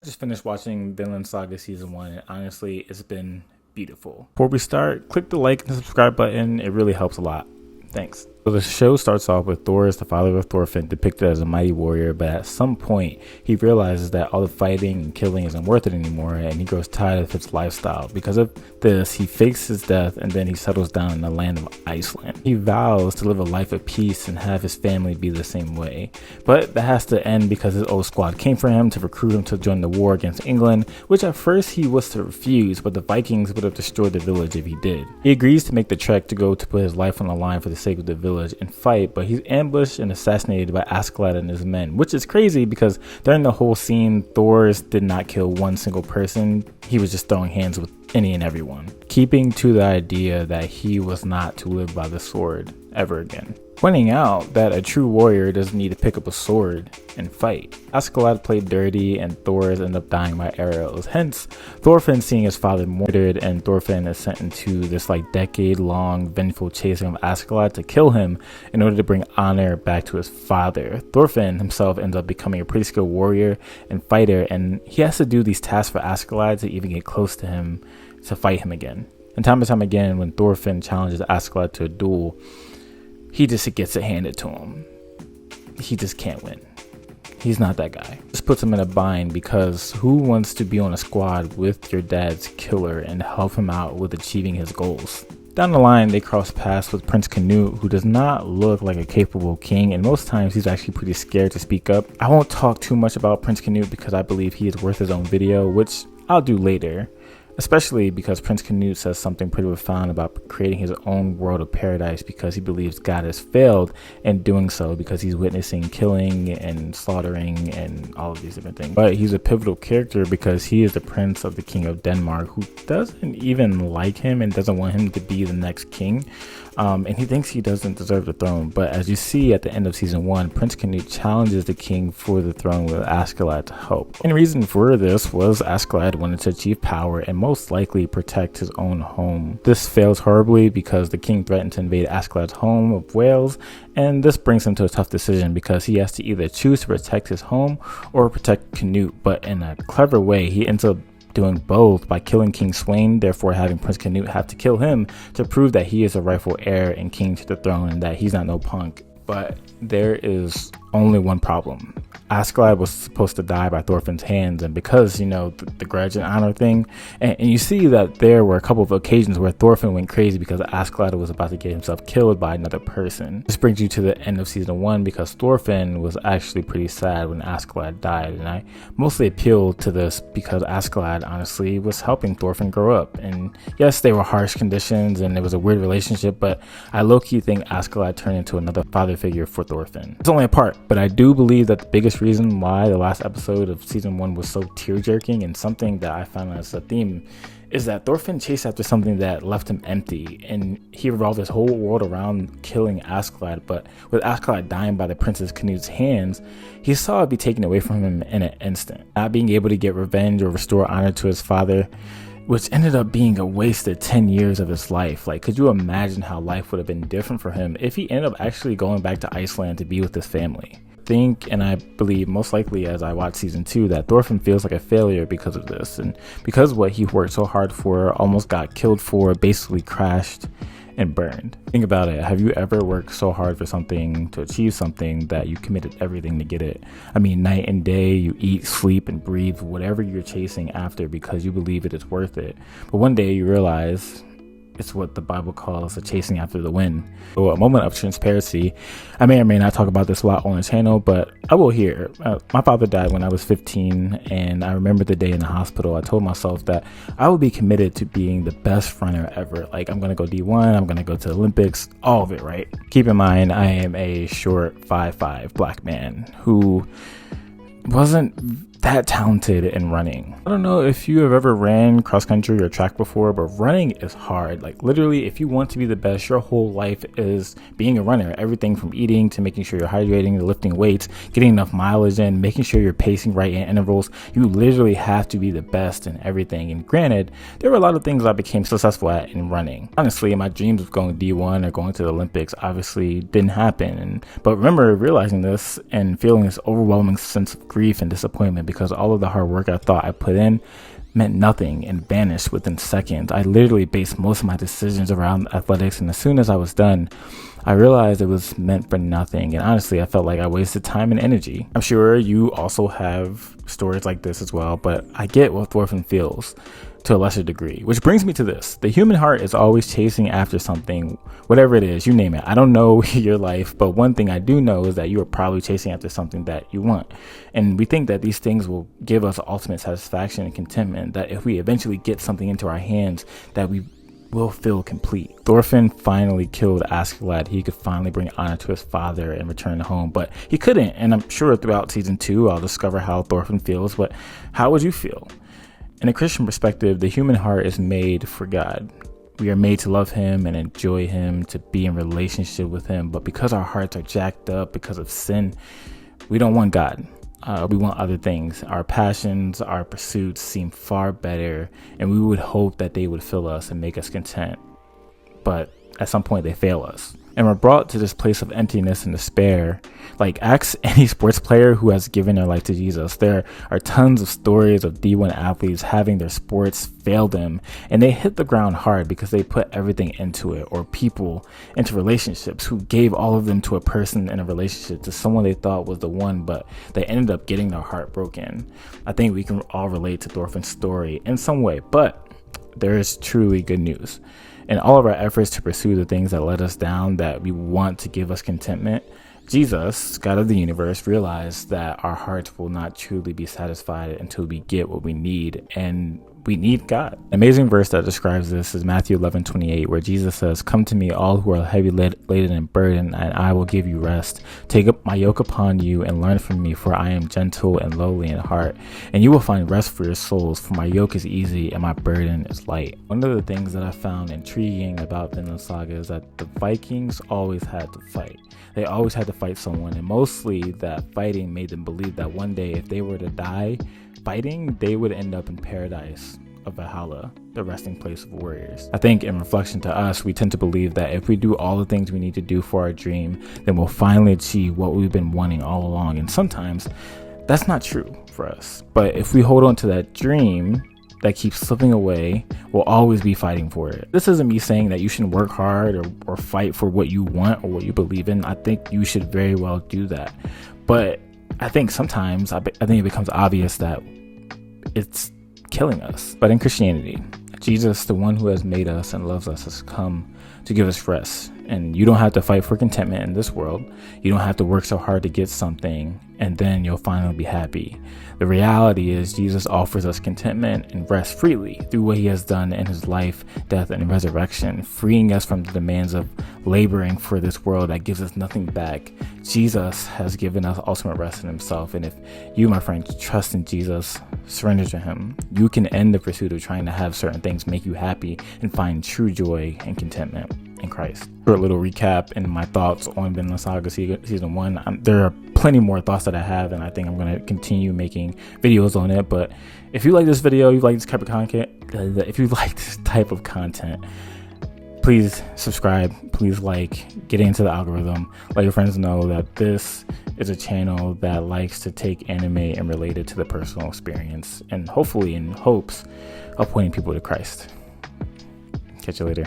Just finished watching Vinland Saga Season 1, and honestly, it's been beautiful. Before we start, click the like and subscribe button. It really helps a lot. Thanks. So the show starts off with Thor as the father of Thorfinn, depicted as a mighty warrior, but at some point he realizes that all the fighting and killing isn't worth it anymore, and he grows tired of his lifestyle. Because of this, he fakes his death and then he settles down in the land of Iceland. He vows to live a life of peace and have his family be the same way, but that has to end because his old squad came for him to recruit him to join the war against England, which at first he was to refuse, but the Vikings would have destroyed the village if he did. He agrees to make the trek to go to put his life on the line for the sake of the village and fight, but he's ambushed and assassinated by Askeladd and his men, which is crazy because during the whole scene, Thor did not kill one single person. He was just throwing hands with any and everyone, keeping to the idea that he was not to live by the sword ever again. Pointing out that a true warrior doesn't need to pick up a sword and fight. Askeladd played dirty and Thor ended up dying by arrows. Hence, Thorfinn seeing his father murdered, and Thorfinn is sent into this decade-long vengeful chasing of Askeladd to kill him in order to bring honor back to his father. Thorfinn himself ends up becoming a pretty skilled warrior and fighter, and he has to do these tasks for Askeladd to even get close to him to fight him again. And time again, when Thorfinn challenges Askeladd to a duel, he just gets it handed to him. He just can't win. He's not that guy. This puts him in a bind because who wants to be on a squad with your dad's killer and help him out with achieving his goals? Down the line, they cross paths with Prince Canute, who does not look like a capable king, and most times he's actually pretty scared to speak up. I won't talk too much about Prince Canute because I believe he is worth his own video, which I'll do later. Especially because Prince Canute says something pretty profound about creating his own world of paradise because he believes God has failed in doing so because he's witnessing killing and slaughtering and all of these different things. But he's a pivotal character because he is the prince of the king of Denmark, who doesn't even like him and doesn't want him to be the next king. And he thinks he doesn't deserve the throne. But as you see at the end of season 1, Prince Canute challenges the king for the throne with Askeladd to help. And the reason for this was Askeladd wanted to achieve power and most likely protect his own home. This fails horribly because the king threatened to invade Askeladd's home of Wales, and this brings him to a tough decision because he has to either choose to protect his home or protect Canute. But in a clever way, he ends up doing both by killing King Sweyn, therefore having Prince Canute have to kill him to prove that he is a rightful heir and king to the throne and that he's not no punk. But there is only one problem. Askeladd was supposed to die by Thorfinn's hands, and because, the grudge and honor thing, and you see that there were a couple of occasions where Thorfinn went crazy because Askeladd was about to get himself killed by another person. This brings you to the end of season 1 because Thorfinn was actually pretty sad when Askeladd died, and I mostly appealed to this because Askeladd honestly was helping Thorfinn grow up. And yes, they were harsh conditions and it was a weird relationship, but I low-key think Askeladd turned into another father figure for Thorfinn. It's only a part, but I do believe that the biggest reason why the last episode of season 1 was so tear-jerking, and something that I found as a theme, is that Thorfinn chased after something that left him empty, and he revolved his whole world around killing Askeladd. But with Askeladd dying by the Princess Canute's hands, he saw it be taken away from him in an instant. Not being able to get revenge or restore honor to his father, which ended up being a wasted 10 years of his life. Could you imagine how life would have been different for him if he ended up actually going back to Iceland to be with his family? And I believe most likely as I watch season 2 that Thorfinn feels like a failure because of this, and because what he worked so hard for, almost got killed for, basically crashed and burned. Think about it. Have you ever worked so hard for something to achieve something that you committed everything to get it? I mean, night and day, you eat, sleep, and breathe whatever you're chasing after because you believe it is worth it. But one day you realize it's what the Bible calls a chasing after the wind. So a moment of transparency. I may or may not talk about this a lot on the channel, but I will here. My father died when I was 15, and I remember the day in the hospital. I told myself that I would be committed to being the best runner ever. I'm going to go D1, I'm going to go to the Olympics, all of it, right? Keep in mind, I am a short 5'5" black man who wasn't that talented in running. I don't know if you have ever ran cross country or track before, but running is hard. Literally, if you want to be the best, your whole life is being a runner. Everything from eating to making sure you're hydrating to lifting weights, getting enough mileage in, making sure you're pacing right in intervals. You literally have to be the best in everything. And granted, there were a lot of things I became successful at in running. Honestly, my dreams of going D1 or going to the Olympics obviously didn't happen. But remember realizing this and feeling this overwhelming sense of grief and disappointment because all of the hard work I thought I put in meant nothing and vanished within seconds. I literally based most of my decisions around athletics, and as soon as I was done, I realized it was meant for nothing. And honestly, I felt like I wasted time and energy. I'm sure you also have stories like this as well, but I get what Thorfinn feels to a lesser degree, which brings me to this. The human heart is always chasing after something, whatever it is, you name it. I don't know your life, but one thing I do know is that you are probably chasing after something that you want. And we think that these things will give us ultimate satisfaction and contentment, that if we eventually get something into our hands, that we will feel complete. Thorfinn finally killed Askeladd. He could finally bring honor to his father and return home, but he couldn't. And I'm sure throughout season 2, I'll discover how Thorfinn feels, but how would you feel? In a Christian perspective, the human heart is made for God. We are made to love him and enjoy him, to be in relationship with him. But because our hearts are jacked up because of sin, we don't want God. We want other things. Our passions, our pursuits seem far better, and we would hope that they would fill us and make us content. But at some point, they fail us. And we're brought to this place of emptiness and despair. Like, ask any sports player who has given their life to Jesus. There are tons of stories of D1 athletes having their sports fail them, and they hit the ground hard because they put everything into it, or people into relationships who gave all of them to a person in a relationship, to someone they thought was the one, but they ended up getting their heart broken. I think we can all relate to Thorfinn's story in some way, but there is truly good news. In all of our efforts to pursue the things that let us down, that we want to give us contentment, Jesus, God of the universe, realized that our hearts will not truly be satisfied until we get what we need, and we need God. An amazing verse that describes this is Matthew 11:28, where Jesus says, "Come to me, all who are heavy laden and burdened, and I will give you rest. Take up my yoke upon you and learn from me, for I am gentle and lowly in heart, and you will find rest for your souls, for my yoke is easy and my burden is light." One of the things that I found intriguing about Vinland Saga is that the Vikings always had to fight. They always had to fight someone, and mostly that fighting made them believe that one day, if they were to die fighting, they would end up in paradise of Valhalla, the resting place of warriors. I think in reflection to us, we tend to believe that if we do all the things we need to do for our dream, then we'll finally achieve what we've been wanting all along. And sometimes that's not true for us. But if we hold on to that dream that keeps slipping away, we'll always be fighting for it. This isn't me saying that you shouldn't work hard or fight for what you want or what you believe in. I think you should very well do that. But I think sometimes I think it becomes obvious that it's killing us. But in Christianity, Jesus, the one who has made us and loves us, has come to give us rest. And you don't have to fight for contentment in this world. You don't have to work so hard to get something and then you'll finally be happy. The reality is Jesus offers us contentment and rest freely through what he has done in his life, death, and resurrection, freeing us from the demands of laboring for this world that gives us nothing back. Jesus has given us ultimate rest in himself. And if you, my friend, trust in Jesus, surrender to him, you can end the pursuit of trying to have certain things make you happy and find true joy and contentment in Christ. Short little recap and my thoughts on Vinland Saga season 1. There are plenty more thoughts that I have, and I think I'm going to continue making videos on it. But if you like this video, you like this type of content, please subscribe, please get into the algorithm, let your friends know that this is a channel that likes to take anime and relate it to the personal experience, and hopefully in hopes of pointing people to Christ. Catch you later.